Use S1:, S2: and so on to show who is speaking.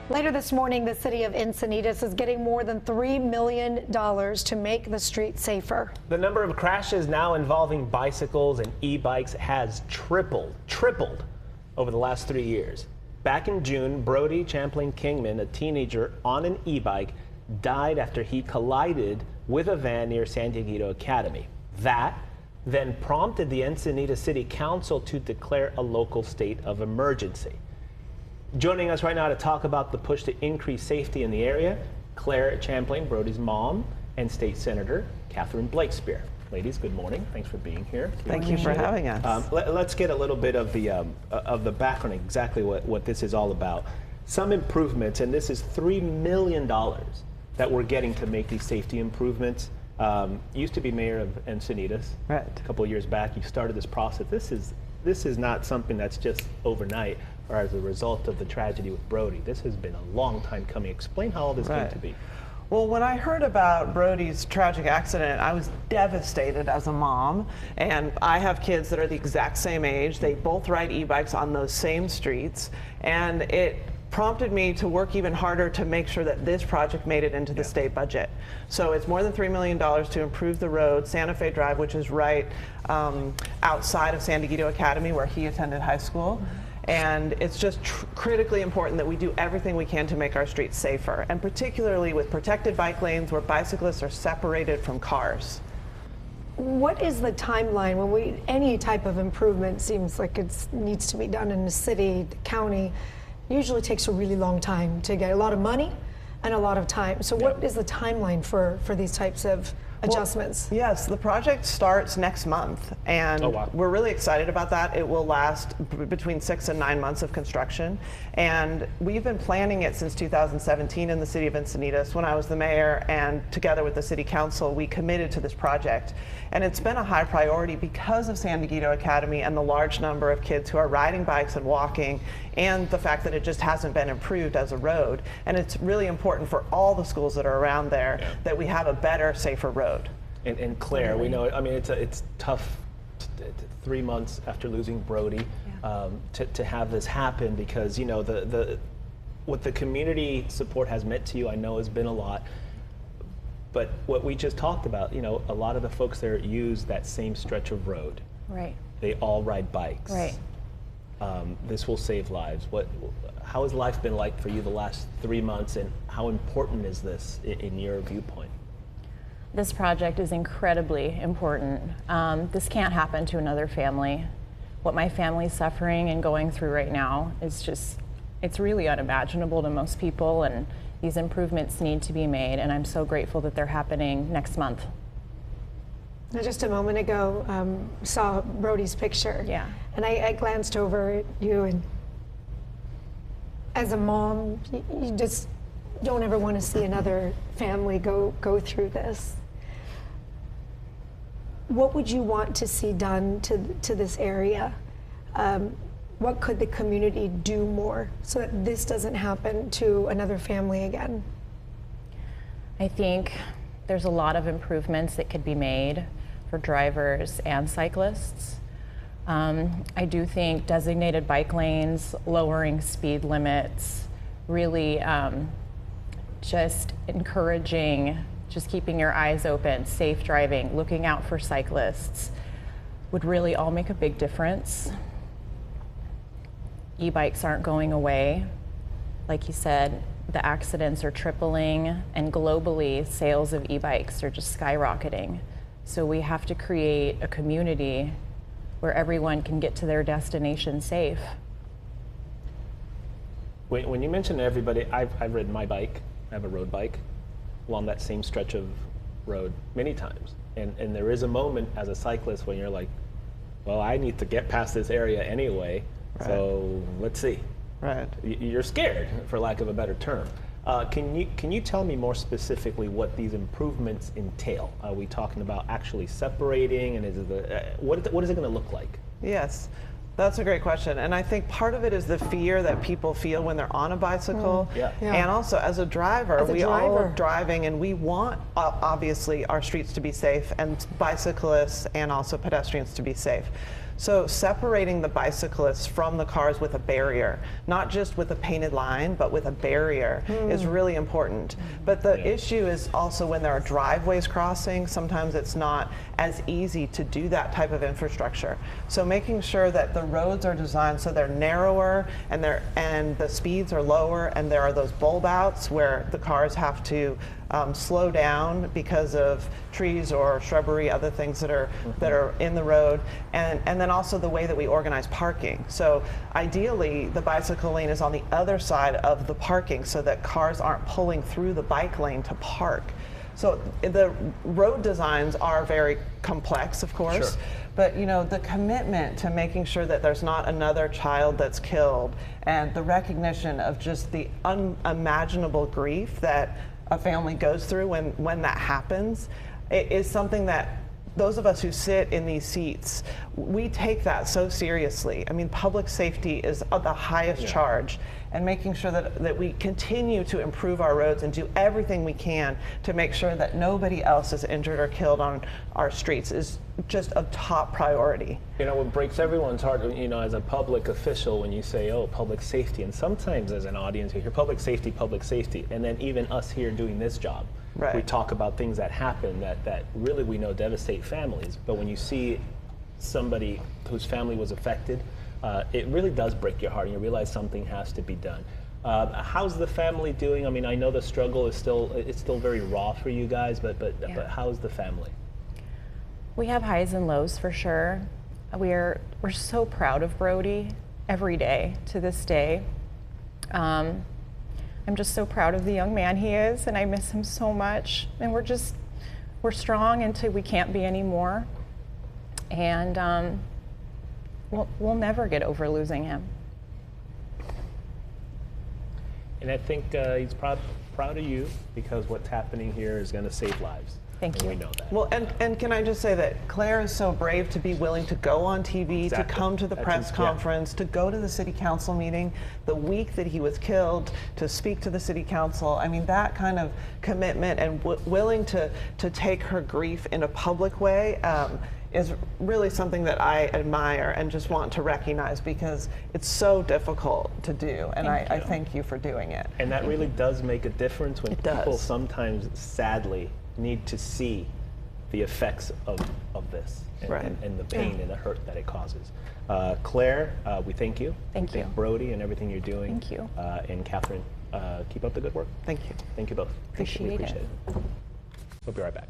S1: Later this morning, the city of Encinitas is getting more than $3 million to make the street safer.
S2: The number of crashes now involving bicycles and e-bikes has tripled over the last 3 years. Back in June, Brody Champlain Kingman, a teenager on an e-bike, died after he collided with a van near San Diego Academy. That then prompted the Encinitas City Council to declare a local state of emergency. Joining us right now to talk about the push to increase safety in the area, Claire Champlain, Brody's mom, and State Senator Catherine Blakespear. Ladies, good morning. Thanks for being here.
S3: Thank you for having us.
S2: Let's get a little bit of the background, exactly what this is all about. Some improvements, and this is $3 million that we're getting to make these safety improvements. Used to be mayor of Encinitas.
S3: Right.
S2: A couple of years back, you started this process. This is not something that's just overnight or as a result of the tragedy with Brody. This has been a long time coming. Explain how all this came to be.
S3: Well, when I heard about Brody's tragic accident, I was devastated as a mom, and I have kids that are the exact same age. They both ride e-bikes on those same streets, and it prompted me to work even harder to make sure that this project made it into the state budget. So it's more than $3 million to improve the road, Santa Fe Drive, which is right outside of San Diego Academy, where he attended high school. And it's just critically important that we do everything we can to make our streets safer, and particularly with protected bike lanes where bicyclists are separated from cars.
S1: What is the timeline when any type of improvement seems like it needs to be done in the city, the county? Usually takes a really long time to get a lot of money and a lot of time. So what is the timeline for these types of adjustments?
S3: Well, yes, the project starts next month, and we're really excited about that. It will last between 6 and 9 months of construction, and we've been planning it since 2017 in the city of Encinitas. When I was the mayor, and together with the city council, we committed to this project, and it's been a high priority because of San Diego Academy and the large number of kids who are riding bikes and walking, and the fact that it just hasn't been improved as a road. And it's really important for all the schools that are around there that we have a better, safer road.
S2: And Claire, we know, I mean, it's tough 3 months after losing Brody to have this happen, because, you know, what the community support has meant to you, I know has been a lot. But what we just talked about, you know, a lot of the folks there use that same stretch of road.
S4: Right.
S2: They all ride bikes.
S4: Right.
S2: This will save lives. How has life been like for you the last 3 months, and how important is this in your viewpoint?
S4: This project is incredibly important. This can't happen to another family. What my family's suffering and going through right now is just, it's really unimaginable to most people, and these improvements need to be made, and I'm so grateful that they're happening next month.
S1: Just a moment ago, saw Brody's picture.
S4: Yeah.
S1: And I glanced over at you, and as a mom, you just don't ever want to see another family go through this. What would you want to see done to this area? What could the community do more so that this doesn't happen to another family again?
S4: I think there's a lot of improvements that could be made for drivers and cyclists. I do think designated bike lanes, lowering speed limits, really just encouraging, just keeping your eyes open, safe driving, looking out for cyclists would really all make a big difference. E-bikes aren't going away. Like you said, the accidents are tripling, and globally, sales of e-bikes are just skyrocketing. So we have to create a community where everyone can get to their destination safe.
S2: When you mention everybody, I've ridden my bike. I have a road bike along that same stretch of road many times. And there is a moment as a cyclist when you're like, well, I need to get past this area anyway, so let's see.
S3: Right.
S2: You're scared, for lack of a better term. Can you tell me more specifically what these improvements entail? Are we talking about actually separating, and what is it going to look like?
S3: Yes, that's a great question. And I think part of it is the fear that people feel when they're on a bicycle. And also as a driver, we all are driving, and we want, obviously, our streets to be safe, and bicyclists and also pedestrians to be safe. So separating the bicyclists from the cars with a barrier, not just with a painted line, but with a barrier is really important. But the issue is also when there are driveways crossing, sometimes it's not as easy to do that type of infrastructure. So making sure that the roads are designed so they're narrower and the speeds are lower, and there are those bulb outs where the cars have to slow down because of trees or shrubbery, other things that are in the road, and then also the way that we organize parking. So ideally, the bicycle lane is on the other side of the parking so that cars aren't pulling through the bike lane to park. So the road designs are very complex, of course.
S2: Sure.
S3: But the commitment to making sure that there's not another child that's killed, and the recognition of just the unimaginable grief that a family goes through when that happens, it is something that those of us who sit in these seats, we take that so seriously. I mean, public safety is the highest charge, and making sure that we continue to improve our roads and do everything we can to make sure that nobody else is injured or killed on our streets is just a top priority.
S2: What breaks everyone's heart, as a public official, when you say, oh, public safety, and sometimes as an audience you hear public safety, and then even us here doing this job,
S3: right.
S2: We talk about things that happen that really we know devastate families, but when you see somebody whose family was affected, it really does break your heart, and you realize something has to be done. How's the family doing? I mean, I know the struggle is still very raw for you guys, but how's the family?
S4: We have highs and lows for sure. We're so proud of Brody every day to this day. I'm just so proud of the young man he is, and I miss him so much. And we're strong until we can't be anymore. And we'll never get over losing him.
S2: And I think he's proud of you, because what's happening here is going to save lives.
S4: Thank you.
S2: We know that.
S3: Well, and can I just say that Claire is so brave to be willing to go on TV,
S2: Exactly.
S3: to come to the press conference, to go to the city council meeting the week that he was killed, to speak to the city council. I mean, that kind of commitment and willing to take her grief in a public way is really something that I admire and just want to recognize, because it's so difficult to do, and I thank you for doing it.
S2: And that really does make a difference when people sometimes, sadly, need to see the effects of this and the pain and the hurt that it causes. Claire, we thank you.
S4: Thank you.
S2: Brody and everything you're doing.
S4: Thank you.
S2: And Catherine, keep up the good work.
S3: Thank you.
S2: Thank you both.
S4: Appreciate it.
S2: We'll be right back.